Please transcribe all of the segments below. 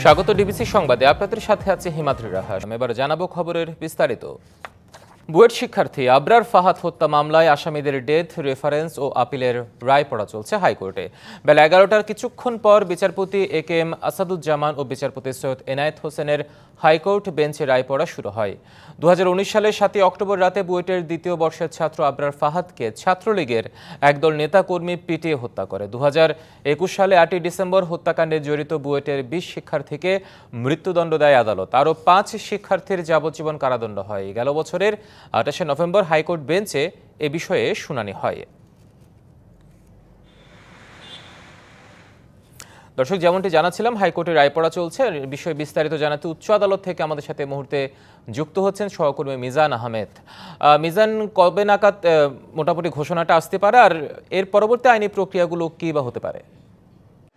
স্বাগত ডিবিসি সংবাদে আপনাদের সাথে আছে হিমাদ্রি রাহা। এবার জানাবো খবরের বিস্তারিত। বুয়েট শিক্ষার্থী আবরার ফাহাদ হত্যা মামলায় আসামিদের ডেথ রেফারেন্স ও আপিলের রায় পড়া চলছে হাইকোর্টে। বেলা 11টার কিছুক্ষণ পর বিচারপতি একেএম আসাদুজ্জামান ও বিচারপতি সৈয়দ এনায়েত হোসেনের হাইকোর্ট বেঞ্চে রায় পড়া শুরু হয়। 2019 সালের 7 অক্টোবর রাতে বুয়েটের দ্বিতীয় বর্ষের ছাত্র আবরার ফাহাদকে ছাত্রলীগের একদল নেতাকর্মী পিটিয়ে হত্যা করে। 2021 সালে 8 ডিসেম্বর হত্যাকাণ্ডে জড়িত বুয়েটের 20 শিক্ষার্থীকে মৃত্যুদণ্ড দেয় আদালত। আরও 5 শিক্ষার্থীর যাবজ্জীবন কারাদণ্ড হয়। গেল বছরের 28 নভেম্বর হাইকোর্ট বেঞ্চে এ বিষয়ে শুনানি হয়। দর্শক, যেমনটি জানাচ্ছিলাম, হাইকোর্টের রায় পড়া চলছে। বিষয়ে বিস্তারিত জানাতে উচ্চ আদালত থেকে আমাদের সাথে মুহূর্তে যুক্ত হচ্ছেন সহকর্মী মিজান আহমেদ। মিজান, কবে নাগাদ মোটামুটি ঘোষণাটা আসতে পারে, আর এর পরবর্তী আইনি প্রক্রিয়াগুলো কি বা হতে পারে?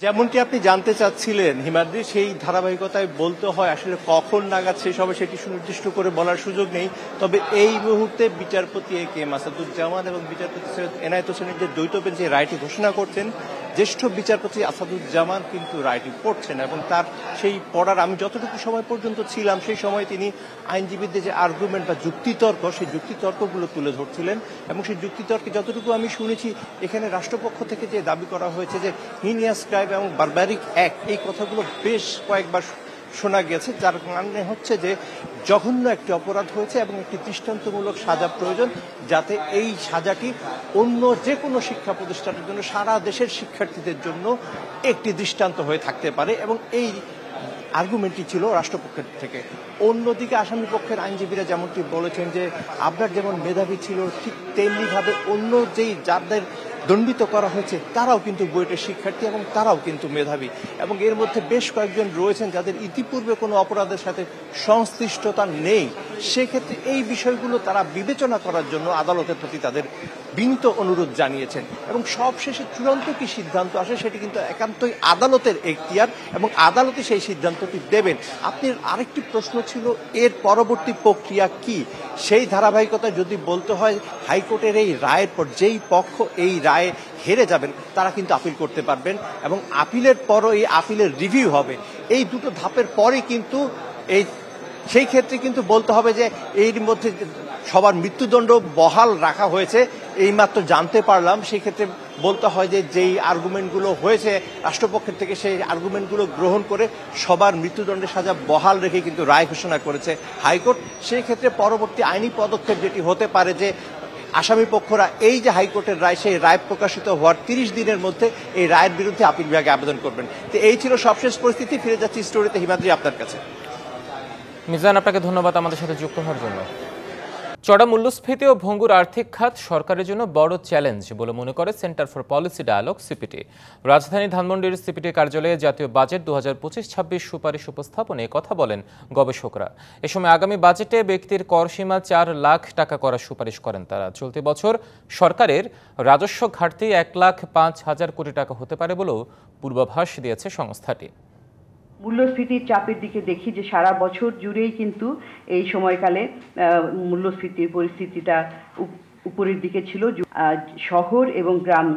যেমনটি আপনি জানতে চাচ্ছিলেন হিমাদ্রি, সেই ধারাবাহিকতায় বলতে হয় আসলে কখন নাগাদ শেষ হবে সেটি সুনির্দিষ্ট করে বলার সুযোগ নেই। তবে এই মুহূর্তে বিচারপতি একেএম আসাদুজ্জামান এবং বিচারপতি সৈয়দ এনায়েত হোসেনের যে দ্বৈত বেঞ্চ যে রায়টি ঘোষণা করছেন, জ্যেষ্ঠ বিচারপতি আসাদুজ্জামান কিন্তু রায়টি পড়ছেন এবং তার সেই পড়ার আমি যতটুকু সময় পর্যন্ত ছিলাম সেই সময় তিনি আইনজীবীদের যে আর্গুমেন্ট বা যুক্তিতর্ক, সেই যুক্তিতর্কগুলো তুলে ধরছিলেন এবং সেই যুক্তিতর্কে যতটুকু আমি শুনেছি, এখানে রাষ্ট্রপক্ষ থেকে যে দাবি করা হয়েছে যে হিনিয়াস ক্রাইম এবং বারবারিক অ্যাক্ট, এই কথাগুলো বেশ কয়েকবার শোনা গেছে, যার মানে হচ্ছে যে জঘন্য একটি অপরাধ হয়েছে এবং একটি দৃষ্টান্তমূলক সাজা প্রয়োজন, যাতে এই সাজাটি অন্য যে কোনো শিক্ষা প্রতিষ্ঠানের জন্য, সারা দেশের শিক্ষার্থীদের জন্য একটি দৃষ্টান্ত হয়ে থাকতে পারে। এবং এই আর্গুমেন্টটি ছিল রাষ্ট্রপক্ষের থেকে। অন্যদিকে আসামি পক্ষের আইনজীবীরা যেমনটি বলেছেন যে আবরার যেমন মেধাবী ছিল, ঠিক তেমনিভাবে অন্য যেই যাদের দণ্ডিত করা হয়েছে তারাও কিন্তু বুয়েটের শিক্ষার্থী এবং তারাও কিন্তু মেধাবী, এবং এর মধ্যে বেশ কয়েকজন রয়েছেন যাদের ইতিপূর্বে কোনো অপরাধের সাথে সংশ্লিষ্টতা নেই। সেক্ষেত্রে এই বিষয়গুলো তারা বিবেচনা করার জন্য আদালতের প্রতি তাদের বিনীত অনুরোধ জানিয়েছেন। এবং সবশেষে চূড়ান্ত কি সিদ্ধান্ত আসে সেটি কিন্তু একান্তই আদালতের এখতিয়ার এবং আদালতই সেই সিদ্ধান্তটি দেবেন। আপনার আরেকটি প্রশ্ন ছিল এর পরবর্তী প্রক্রিয়া কি, সেই ধারাবাহিকতায় যদি বলতে হয়, হাইকোর্টের এই রায়ের পর যেই পক্ষ এই রায়ে হেরে যাবেন তারা কিন্তু আপিল করতে পারবেন এবং আপিলের পরও এই আপিলের রিভিউ হবে। এই দুটো ধাপের পরে কিন্তু সেই ক্ষেত্রে কিন্তু বলতে হবে যে এর মধ্যে সবার মৃত্যুদণ্ড বহাল রাখা হয়েছে, এইমাত্র জানতে পারলাম। সেই ক্ষেত্রে বলতে হয় যে যেই আর্গুমেন্টগুলো হয়েছে রাষ্ট্রপক্ষের থেকে, সেই আর্গুমেন্টগুলো গ্রহণ করে সবার মৃত্যুদণ্ডের সাজা বহাল রেখে কিন্তু রায় ঘোষণা করেছে হাইকোর্ট। সেই ক্ষেত্রে পরবর্তী আইনি পদক্ষেপ যেটি হতে পারে যে আসামি পক্ষরা এই যে হাইকোর্টের রায়, সেই রায় প্রকাশিত হওয়ার 30 দিনের মধ্যে এই রায়ের বিরুদ্ধে আপিল বিভাগে আবেদন করবেন। তো এই ছিল সবশেষ পরিস্থিতি। ফিরে যাচ্ছি স্টোরিতে হিমাদ্রি, আপনার কাছে। মিজান, আপনাকে ধন্যবাদ আমাদের সাথে যুক্ত হওয়ার জন্য। চড়া মূল্যস্ফীতি ও ভঙ্গুর আর্থিক খাত সরকারের জন্য বড় চ্যালেঞ্জ বলে মনে করে centre for policy dialogue CPD. রাজধানী ধানমন্ডির সিপিটি কার্যালয়ে জাতীয় বাজেট 2025-26 সুপারিশ উপস্থাপনে কথা বলেন গবেষকরা। এ সময় আগামী বাজেটে ব্যক্তির কর সীমা 4 লাখ টাকা করার সুপারিশ করেন তারা। চলতি বছর সরকারের রাজস্ব ঘাটতি 1,05,000 কোটি টাকা হতে পারে বলেও পূর্বাভাস দিয়েছে সংস্থাটি। মূল্যস্ফীতির চাপের দিকে দেখি যে সারা বছর জুড়েই কিন্তু এই সময়কালে মূল্যস্ফীতির পরিস্থিতিটা উপরের দিকে ছিল। শহর এবং গ্রাম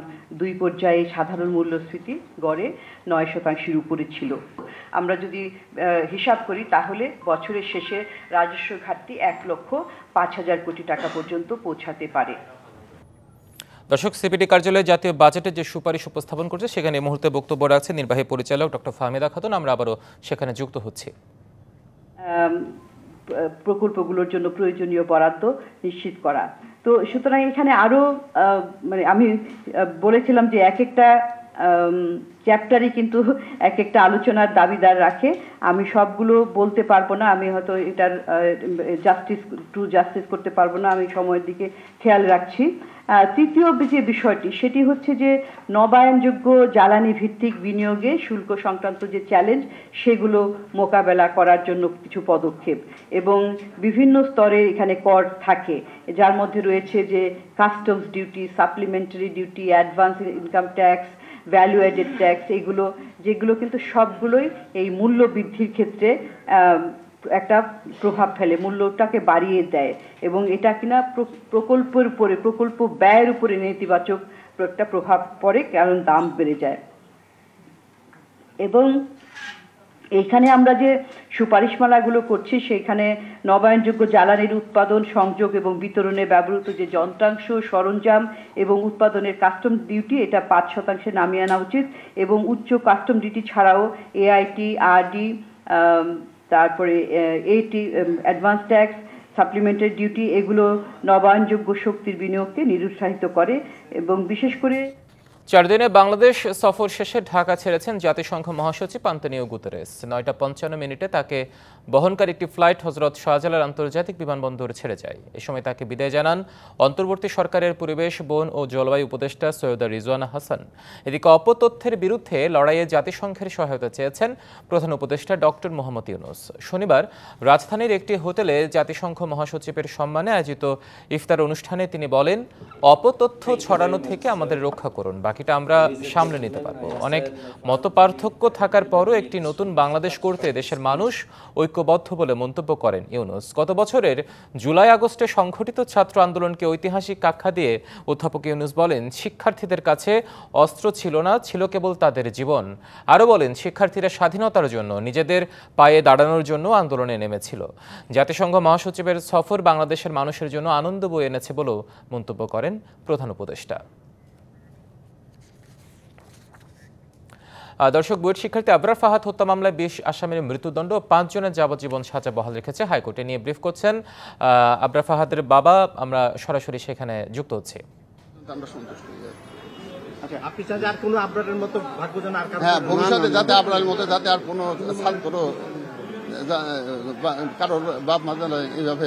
দুই পর্যায়ে সাধারণ মূল্যস্ফীতি গড়ে 9% উপরে ছিল। আমরা যদি হিসাব করি তাহলে বছরের শেষে রাজস্ব ঘাটতি 1,05,000 কোটি টাকা পর্যন্ত পৌঁছাতে পারে। দর্শক, সিপিডি কার্যালয়ে জাতীয় বাজেটের যে সুপারিশ উপস্থাপন করছে সেখানে এই মুহূর্তে বক্তব্য রাখছেন নির্বাহী পরিচালক ডক্টর ফাহমিদা খাতুন। আমরা আবারও সেখানে যুক্ত হচ্ছি। প্রকল্পগুলোর জন্য প্রয়োজনীয় বরাদ্দ নিশ্চিত করা। তো সুতরাং এখানে আরো আমি বলেছিলাম যে এক একটা চ্যাপ্টারই কিন্তু এক একটা আলোচনার দাবিদার রাখে। আমি সবগুলো বলতে পারবো না, আমি হয়তো এটার জাস্টিস করতে পারবো না, আমি সময়ের দিকে খেয়াল রাখছি। তৃতীয় যে বিষয়টি সেটি হচ্ছে যে নবায়নযোগ্য জ্বালানি ভিত্তিক বিনিয়োগে শুল্ক সংক্রান্ত যে চ্যালেঞ্জ সেগুলো মোকাবেলা করার জন্য কিছু পদক্ষেপ, এবং বিভিন্ন স্তরে এখানে কর থাকে, যার মধ্যে রয়েছে যে customs duty, supplementary duty, advance income tax, value added tax, এগুলো যেগুলো কিন্তু সবগুলোই এই মূল্য বৃদ্ধির ক্ষেত্রে একটা প্রভাব ফেলে, মূল্যটাকে বাড়িয়ে দেয়, এবং এটা কিনা প্রকল্পের উপরে, প্রকল্প ব্যয়ের উপরে নেতিবাচক একটা প্রভাব পড়ে, কারণ দাম বেড়ে যায়। এবং এইখানে আমরা যে সুপারিশমালাগুলো করছি সেখানে নবায়নযোগ্য জ্বালানির উৎপাদন, সংযোগ এবং বিতরণে ব্যবহৃত যে যন্ত্রাংশ, সরঞ্জাম এবং উৎপাদনের কাস্টম ডিউটি এটা 5% নামিয়ে আনা উচিত এবং উচ্চ কাস্টম ডিউটি ছাড়াও এআইটি, আরডি, তারপরে এটি, অ্যাডভান্স ট্যাক্স, সাপ্লিমেন্টারি ডিউটি এগুলো নবায়নযোগ্য শক্তির বিনিয়োগকে নিরুৎসাহিত করে এবং বিশেষ করে 4 দিনে বাংলাদেশ সফর শেষে ঢাকা ছেড়েছেন জাতিসংঘ মহাসচিব আন্তোনিও গুতেরেস। 9:55 তাকে বহনকারী একটি ফ্লাইট হজরত শাহজালাল আন্তর্জাতিক বিমানবন্দর ছেড়ে যায়। এ সময় তাকে বিদায় জানান অন্তর্বর্তী সরকারের পরিবেশ, বন ও জলবায়ু উপদেষ্টা সৈয়দা রিজওয়ানা হাসান। এদিকে অপতথ্যের বিরুদ্ধে লড়াইয়ে জাতিসংঘের সহায়তা চেয়েছেন প্রধান উপদেষ্টা ডক্টর মোহাম্মদ ইউনূস। শনিবার রাজধানীর একটি হোটেলে জাতিসংঘ মহাসচিবের সম্মানে আয়োজিত ইফতার অনুষ্ঠানে তিনি বলেন, অপতথ্য ছড়ানো থেকে আমাদের রক্ষা করুন, বাকিটা আমরা সামলে নিতে পারবো। অনেক মতপার্থক্য থাকার পরও একটি নতুন বাংলাদেশ করতে দেশের মানুষ ঐক্যবদ্ধ বলে মন্তব্য করেন ইউনূস। গত বছরের জুলাই আগস্টে সংঘটিত ছাত্র আন্দোলনকে ঐতিহাসিক আখ্যা দিয়ে অধ্যাপক ইউনূস বলেন, শিক্ষার্থীদের কাছে অস্ত্র ছিল না, ছিল কেবল তাদের জীবন। আরও বলেন, শিক্ষার্থীরা স্বাধীনতার জন্য, নিজেদের পায়ে দাঁড়ানোর জন্য আন্দোলনে নেমেছিল। জাতিসংঘ মহাসচিবের সফর বাংলাদেশের মানুষের জন্য আনন্দ বয়ে এনেছে বলেও মন্তব্য করেন প্রধান উপদেষ্টা। দর্শক, বুয়েট শিক্ষার্থী আবরার ফাহাদ হত্যা মামলায় 20 আসামির মৃত্যুদণ্ড, 5 জনের যাবজ্জীবন সাজা বহাল রেখেছে হাইকোর্টে। নিয়ে ব্রিফ করছেন আবরার ফাহাদের বাবা। আমরা সরাসরি সেখানে যুক্ত হচ্ছি। আপনি চান আর কোনো আবরারের মতো ভাগ্যজন আর হ্যাঁ, ভবিষ্যতে যাতে আবরারের মতো যাতে আর কোনো ছাত্র কারোর বাপ মা যেন এইভাবে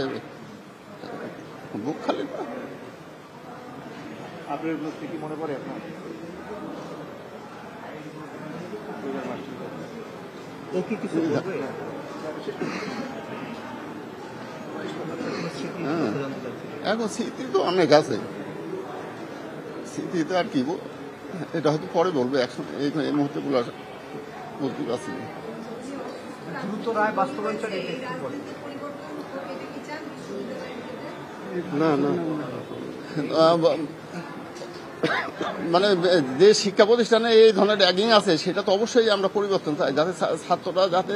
বুক খালি। আপনার কি মনে পড়ে আপনার এখন স্মৃতি তো অনেক আছে, স্মৃতি তো আর কি এটা হয়তো পরে বলবে, এখন এই মুহূর্তে বলতে পারছি না। দ্রুত রায় বাস্তবায়ন না না মানে যে শিক্ষা প্রতিষ্ঠানে এই ধরনের র্যাগিং আছে সেটা তো অবশ্যই আমরা পরিবর্তন চাই, যাতে ছাত্ররা যাতে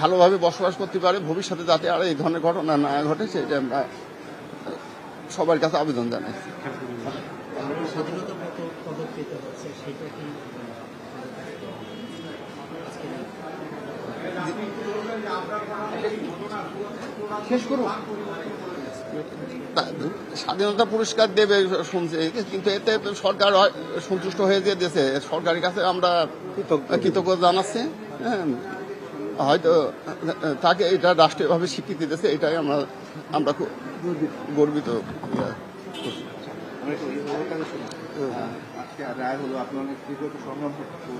ভালোভাবে বসবাস করতে পারে, ভবিষ্যতে যাতে আর এই ধরনের ঘটনা না ঘটে সেটা আমরা সবার কাছে আবেদন জানাই। স্বাধীনতা পুরস্কার দেবে শুনছে, কিন্তু এতে সরকার সন্তুষ্ট হয়ে দিয়ে দিয়েছে। সরকারের কাছে আমরা কৃতজ্ঞতা জানাচ্ছি। হ্যাঁ, হয়তো তাকে এটা রাষ্ট্রীয়ভাবে স্বীকৃতি দিয়েছে, এটাই আমরা খুব গর্বিত। রায় হলো, আপনি অনেক দীর্ঘত সংগ্রাম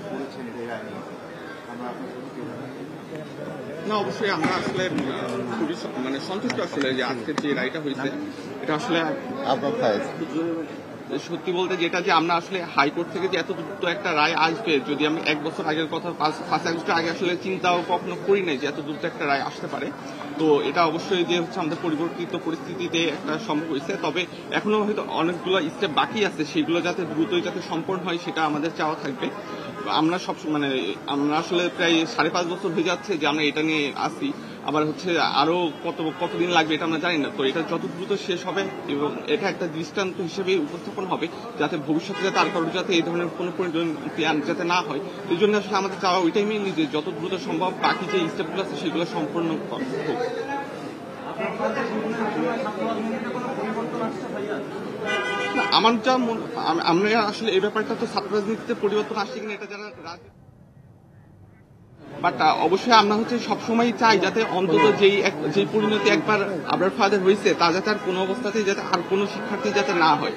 করেছেন এই রায় নিয়ে। না, অবশ্যই আমরা আসলে খুবই সন্তুষ্ট আসলে যে আজকের যে রায়টা হয়েছে এটা আসলে সত্যি বলতে যেটা যে আমরা আসলে হাইকোর্ট থেকে যে এত দ্রুত একটা রায় আসবে, যদি আমি 1 বছর আগের কথা 5 আগস্ট আগে আসলে চিন্তাও কখনো করি নাই যে এত দ্রুত একটা রায় আসতে পারে। তো এটা অবশ্যই যে হচ্ছে আমাদের পরিবর্তিত পরিস্থিতিতে একটা সম্ভব হয়েছে। তবে এখনো হয়তো অনেকগুলো স্টেপ বাকি আছে, সেগুলো যাতে দ্রুতই যাতে সম্পন্ন হয় সেটা আমাদের চাওয়া থাকবে। আমরা আমরা আসলে প্রায় 5.5 বছর হয়ে যাচ্ছে যে আমরা এটা নিয়ে আসি, আবার হচ্ছে আরো কতদিন লাগবে এটা আমরা জানি না। তো এটা যত দ্রুত শেষ হবে এবং এটা একটা দৃষ্টান্ত হিসেবে উপস্থাপন হবে যাতে ভবিষ্যতে যাতে আর কারোর যাতে এই ধরনের কোনো পরিণতি যাতে না হয়। এই জন্য আসলে আমাদের চাওয়া ওইটাই মেইনলি যে যত দ্রুত সম্ভব বাকি যে স্টেপগুলো আছে সেগুলো সম্পূর্ণ হোক। আমার যা আমরা আসলে এই ব্যাপারটা তো ছাত্র রাজনীতিতে পরিবর্তন আসছে কিনা এটা যারা বাট অবশ্যই আমরা হচ্ছে সবসময় চাই যাতে অন্তত যেই পরিণতি একবার আবরার ফাহাদের হয়েছে তা যাতে আর কোনো অবস্থাতেই যাতে আর কোনো শিক্ষার্থী যাতে না হয়,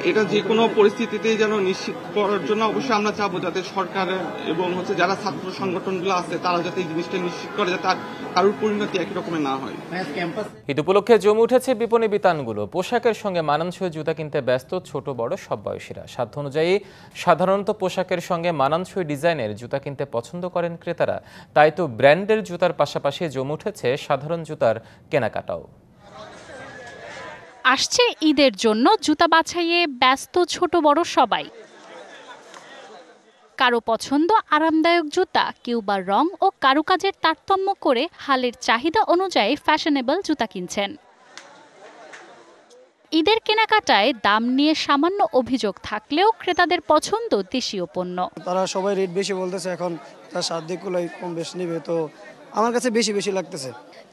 এটা যে কোনো পরিস্থিতিতেই যেন নিশ্চিত করার জন্য অবশ্যই আমরা চাবো যাতে সরকার এবং হচ্ছে যারা ছাত্র সংগঠনগুলো আছে তারা যাতে এই জিনিসটা নিশ্চিত করে যাতে আর কারোর পরিণতি একই রকমের না হয়। ঈদ উপলক্ষে জমে উঠেছে বিপণী বিতানগুলো। পোশাকের সঙ্গে মানানসই জুতা কিনতে ব্যস্ত ছোট বড় সব বয়সীরা। সাধ্য অনুযায়ী সাধারণত পোশাকের সঙ্গে মানানসই ডিজাইনের জুতা কিনতে পছন্দ করেন ক্রেতারা। তাই তো ব্র্যান্ডের জুতার পাশাপাশি জমে উঠেছে সাধারণ জুতার কেনাকাটাও। আসছে ঈদের জন্য জুতা বাছাইয়ে ব্যস্ত ছোট বড় সবাই। কারো পছন্দ আরামদায়ক জুতা, কেউ বা রং ও কারুকাজের তারতম্য করে হালের চাহিদা অনুযায়ী ফ্যাশনেবল জুতা কিনছেন। ঈদের কেনাকাটায় দাম নিয়ে সামান্য অভিযোগ থাকলেও ক্রেতাদের পছন্দ দেশীয় পণ্য। তারা সবাই রেট বেশি বলতেছে, এখন তার সাধ্যগুলোই কম বেশি নেবে, তো আমার কাছে বেশি লাগতেছে।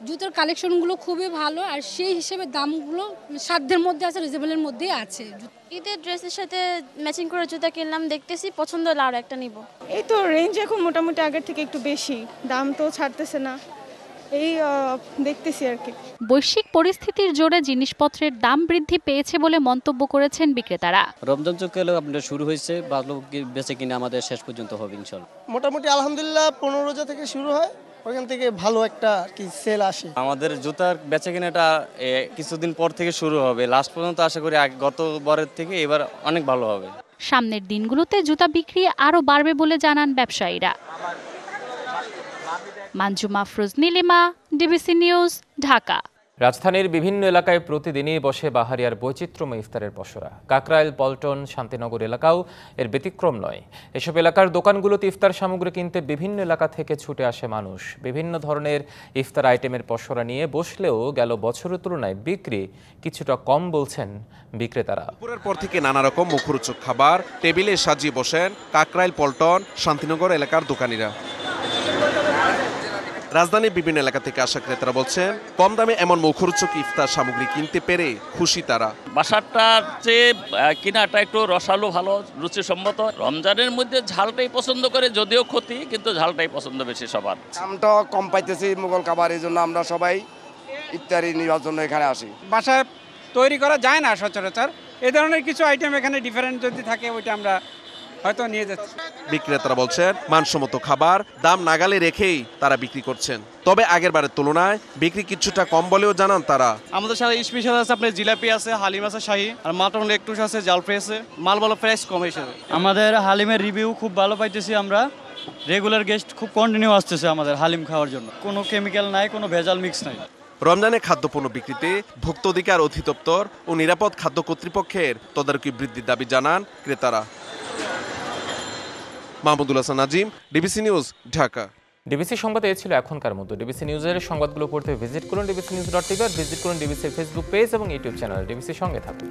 জুতোর কালেকশনগুলো খুবই ভালো, আর সেই হিসেবে দামগুলো সাধ্যের মধ্যে আছে, রিজনেবলের মধ্যেই আছে। ঈদের ড্রেসের সাথে ম্যাচিং করে জুতা কিনলাম, দেখতেছি পছন্দ হলে আরও একটা নিব। এই তো রেঞ্জ এখন মোটামুটি আগের থেকে একটু বেশি, দাম তো ছাড়তেছে না, এই দেখতেছি আর কি। বৈশ্বিক পরিস্থিতির জোরে জিনিসপত্রের দাম বৃদ্ধি পেয়েছে বলে মন্তব্য করেছেন বিক্রেতারা। রমজান চুক্তি আপনার শুরু হয়েছে, ভালো বেঁচে কিনে আমাদের শেষ পর্যন্ত হবে ইনশাল্লাহ। মোটামুটি আলহামদুলিল্লাহ 15 রোজা থেকে শুরু হয়, ওইখান থেকে ভালো একটা কি সেল আসে। আমাদের জুতার বেচা কিনাটা কিছুদিন পর থেকে শুরু হবে, লাস্ট পর্যন্ত আশা করি গতবারের থেকে এবার অনেক ভালো হবে। সামনের দিনগুলোতে জুতা বিক্রি আরও বাড়বে বলে জানান ব্যবসায়ীরা। Manjuma Afroz Nilima, DBC news, Dhaka. রাজধানীর বিভিন্ন এলাকায় প্রতিদিনই বসে বাহারিয়ার বৈচিত্র্যময় ইফতারের পসরা। কাকরাইল, পল্টন, শান্তিনগর এলাকাও এর ব্যতিক্রম নয়। এসব এলাকার দোকানগুলোতে ইফতার সামগ্রী কিনতে বিভিন্ন এলাকা থেকে ছুটে আসে মানুষ। বিভিন্ন ধরনের ইফতার আইটেমের পসরা নিয়ে বসলেও গেল বছরের তুলনায় বিক্রি কিছুটা কম বলছেন বিক্রেতারা। দুপুরের পর থেকে নানা রকম মুখরোচক খাবার টেবিলে সাজিয়ে বসেন কাকরাইল, পল্টন, শান্তিনগর এলাকার দোকানিরা। রাজধানীর বিভিন্ন এলাকা থেকে আসা ক্রেতারা বলছেন কম দামে এমন মুখরোচক ইফতার সামগ্রী কিনতে পেরে খুশি তারা। বাসাটার চেয়ে কিনাটা একটু রসালো, ভালো, রুচিসম্মত। রমজানের মধ্যে ঝালটাই পছন্দ করে, যদিও ক্ষতি, কিন্তু ঝালটাই পছন্দ বেশি সবার। দামটা কম পাইতেছি মুঘল খাবার, এই জন্য আমরা সবাই ইফতারি নেওয়ার জন্য এখানে আসি। বাসায় তৈরি করা যায় না সচরাচর, এই ধরনের কিছু আইটেম এখানে ডিফারেন্ট যদি থাকে ওইটা আমরা হয়তো নিয়ে যাচ্ছি। বিক্রেতারা বলছেন মানসম্মত খাবার দাম নাগালে রেখেই তারা বিক্রি করছেন, তবে আগের বারের তুলনায় বিক্রি কিছুটা কম বলেও জানান তারা। আমাদের সাথে স্পেশাল আছে, আপনার জিলাপি আছে, হালিম আছে শাহী, আর মাটন লেগটুস আছে, জাল ফ্রাই আছে, মাল ভালো, প্রাইস কম হিসেবে। আমাদের হালিমের রিভিউ খুব ভালো পাইতেছি আমরা, রেগুলার গেস্ট খুব কন্টিনিউ আসতেছে আমাদের হালিম খাওয়ার জন্য। কোনো কেমিক্যাল নাই, কোনো ভেজাল মিক্স নাই। রমজানে খাদ্যপণ্য বিক্রিতে ভোক্তা অধিকার অধিদপ্তর ও নিরাপদ খাদ্য কর্তৃপক্ষের তদারকি বৃদ্ধির দাবি জানান ক্রেতারা। Mahmudul Hasan Nazim, DBC news, Dhaka. DBC সংবাদ এই ছিল এখনকার মতো। ডিবিসি নিউজের সংবাদগুলো পড়তে ভিজিট করুন dbcnews.tv, ভিজিট করুন ডিবিসির ফেসবুক পেজ এবং ইউটিউব চ্যানেল। ডিবিসির সঙ্গে থাকুন।